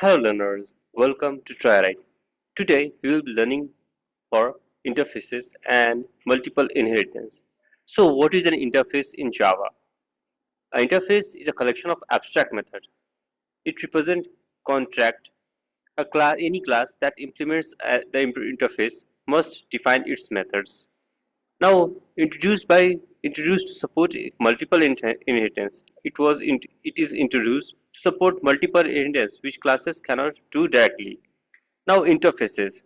Hello learners, welcome to TryWrite. Today we will be learning for interfaces and multiple inheritance. So what is an interface in Java? An interface is a collection of abstract methods. It represents contract, any class that implements the interface must define its methods. Now introduced to support multiple inheritance. It is introduced to support multiple inheritance which classes cannot do directly. Now interfaces.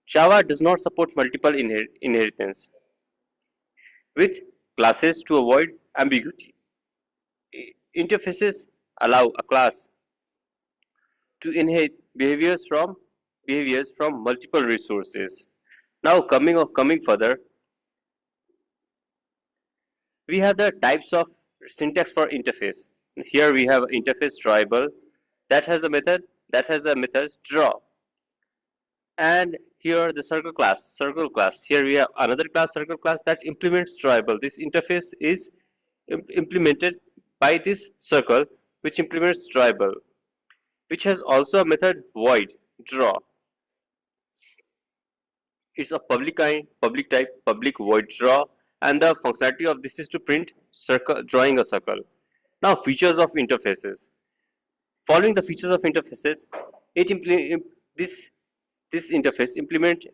Java does not support multiple inheritance with classes to avoid ambiguity. Interfaces allow a class to inherit behaviors from multiple resources. Now coming further, we have the types of syntax for interface. Here we have interface drawable that has a method draw, and here the circle class. Here we have another class circle class that implements drawable. This interface is implemented by this circle which implements drawable, which has also a method void draw. It's a public type, public void draw, and the functionality of this is to print circle drawing a circle. Now features of interfaces. Following the features of interfaces, it this this interface implement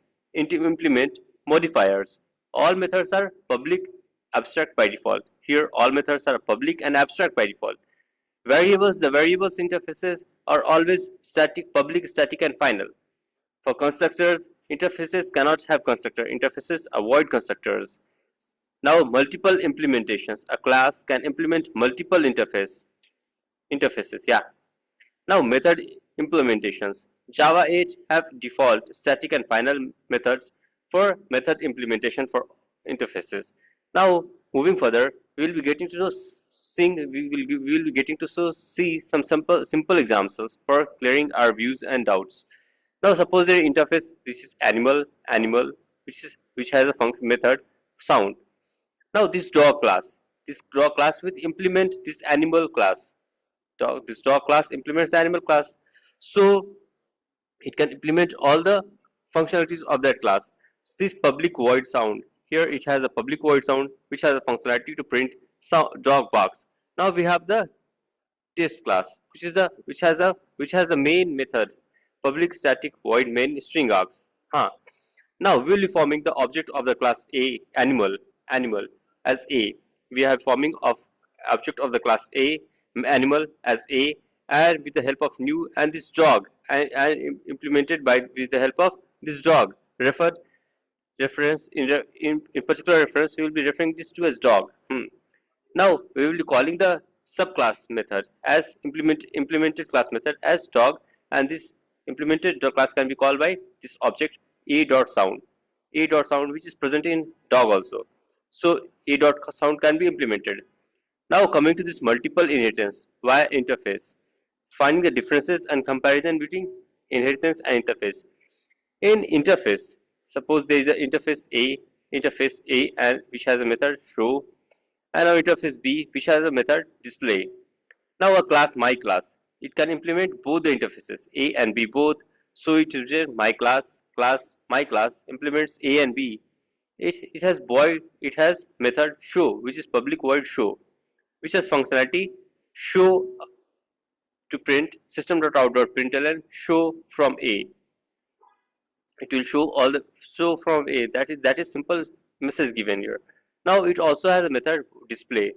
modifiers. All methods are public abstract by default. Here all methods are public and abstract by default. The variables interfaces are always static, public, static, and final. For constructors, interfaces cannot have constructor. Interfaces avoid constructors. Now multiple implementations. A class can implement multiple interfaces. Yeah. Now method implementations. Java 8 have default static and final methods for method implementation for interfaces. Now moving further, we will be getting to we will be getting to see some simple examples for clearing our views and doubts. Now suppose the interface which is animal which has a function method sound. Now this dog class will implement this animal class. This dog class implements the animal class, so it can implement all the functionalities of that class. So this public void sound, here it has a public void sound which has a functionality to print dog barks. Now we have the test class which has a main method public static void main string args. Now we will be forming the object of the class a animal as a. We are forming of object of the class a animal as a, and with the help of new and this dog, and implemented by with the help of this dog referred reference in particular reference we will be referring this to as dog. Now we will be calling the subclass method as implemented class method as dog, and this implemented dog class can be called by this object a dot sound which is present in dog also. So a dot sound can be implemented. Now coming to this multiple inheritance via interface, finding the differences and comparison between inheritance and interface. In interface, suppose there is an interface A and which has a method show, and an interface B which has a method display. Now a class my class, it can implement both the interfaces A and B both. So it uses my class implements A and B. It has method show which is public void show, which has functionality show to print system.out.println show from A. It will show all the show from A. That is simple message given here. Now it also has a method display.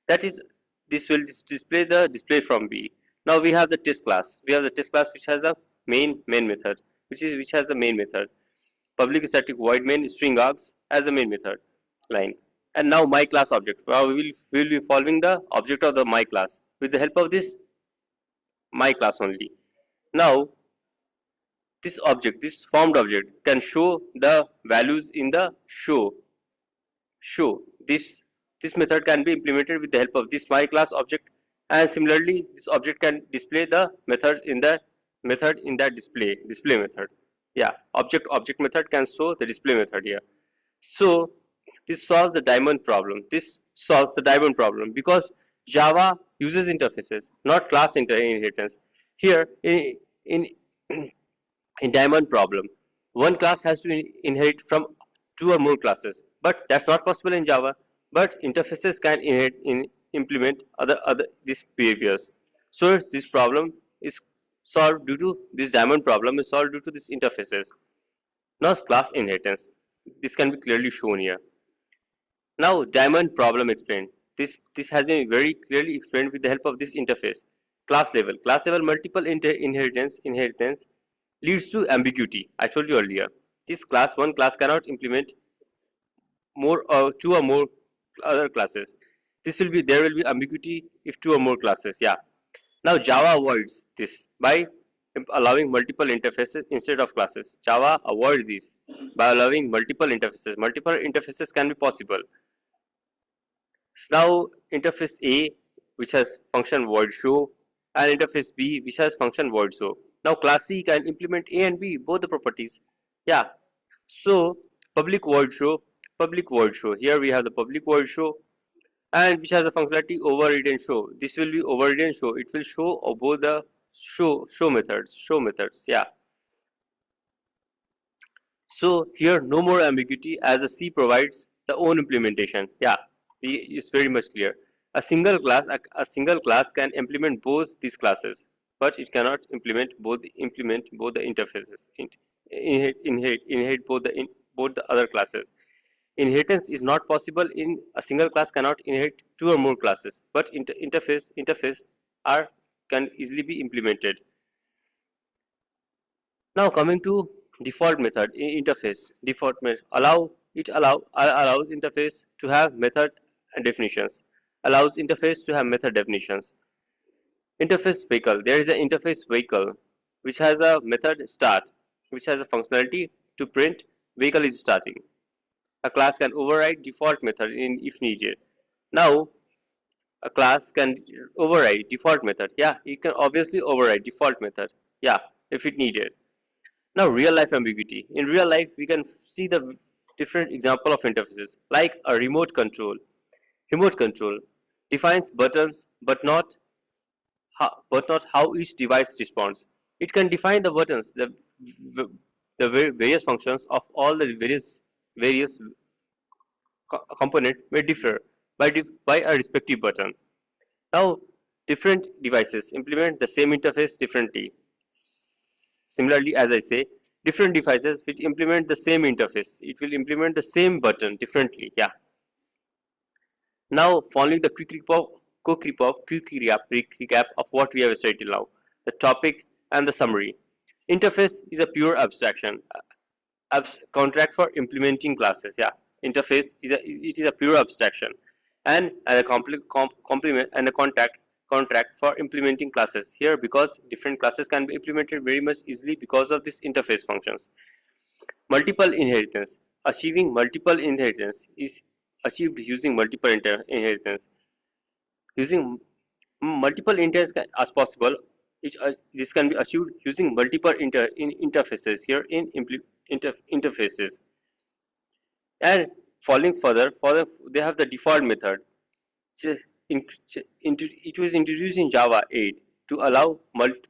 That is this will display the display from B. Now we have the test class. We have the test class which has a main method, which has a main method. Public static void main string args as a main method line. And now my class object. Now we will be following the object of the my class with the help of this my class only. Now this formed object can show the values in the show. This method can be implemented with the help of this my class object, and similarly this object can display the method in that display method. Yeah, object method can show the display method here. So this solves the diamond problem because Java uses interfaces, not class inheritance. Here in in diamond problem, one class has to inherit from two or more classes, but that's not possible in Java. But interfaces can inherit in implement other these behaviors. So this problem is solved due to this diamond problem is solved due to these interfaces. Now class inheritance. This can be clearly shown here. Now diamond problem explained. This has been very clearly explained with the help of this interface. Class level. Class level multiple inheritance leads to ambiguity. I told you earlier. This class one class cannot implement more or two or more other classes. This will be there will be ambiguity if two or more classes. Yeah. Now Java avoids this by allowing multiple interfaces instead of classes. Java avoids this by allowing multiple interfaces. Multiple interfaces can be possible. So now interface A, which has function void show, and interface B, which has function void show. Now class C can implement A and B, both the properties. Yeah. So public void show. Here we have the public void show, and which has a functionality override and show. This will be override and show. It will show both the show methods. Yeah. So here no more ambiguity as the C provides the own implementation. Yeah, it's very much clear. A single class can implement both these classes, but it cannot implement both the interfaces. Inherit both the other classes. Inheritance is not possible in a single class cannot inherit two or more classes, but interface are can easily be implemented. Now coming to default method interface. Default method allows interface to have method and definitions. Allows interface to have method definitions. Interface vehicle. There is an interface vehicle which has a method start, which has a functionality to print vehicle is starting. A class can override default method in if needed. Now a class can override default method. Yeah, you can obviously override default method. Yeah, if it needed. Now, real life ambiguity. In real life, we can see the different example of interfaces, like a remote control. Remote control defines buttons, but not how each device responds. It can define the buttons, the various functions of all the various component may differ by a respective button. Now, different devices implement the same interface differently. Similarly, as I say, different devices will implement the same interface. It will implement the same button differently. Yeah. Now, following the quick recap of what we have studied till now, the topic and the summary. Interface is a pure abstraction. Contract for implementing classes. Yeah. Interface is a pure abstraction, and a complement and a contract for implementing classes here because different classes can be implemented very much easily because of this interface functions. Multiple inheritance. Achieving multiple inheritance is achieved using multiple inheritance. Using multiple inheritance as possible, this can be achieved using multiple interfaces here in interfaces. And following further, they have the default method. It was introduced in Java 8 to allow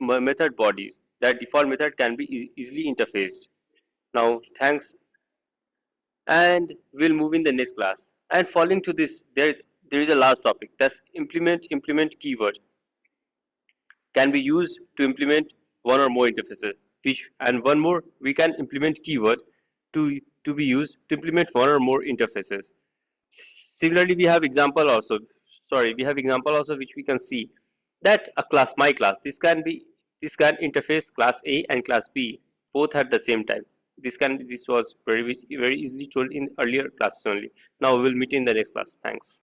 method bodies. That default method can be easily interfaced. Now, thanks, and we'll move in the next class. And following to this, there is a last topic. That's implement keyword can be used to implement one or more interfaces. And one more, we can implement keyword to be used to implement one or more interfaces. Similarly, we have example also. Sorry, we have example also which we can see that a class, my class, this can interface class A and class B both at the same time. This was very easily told in earlier classes only. Now we will meet in the next class. Thanks.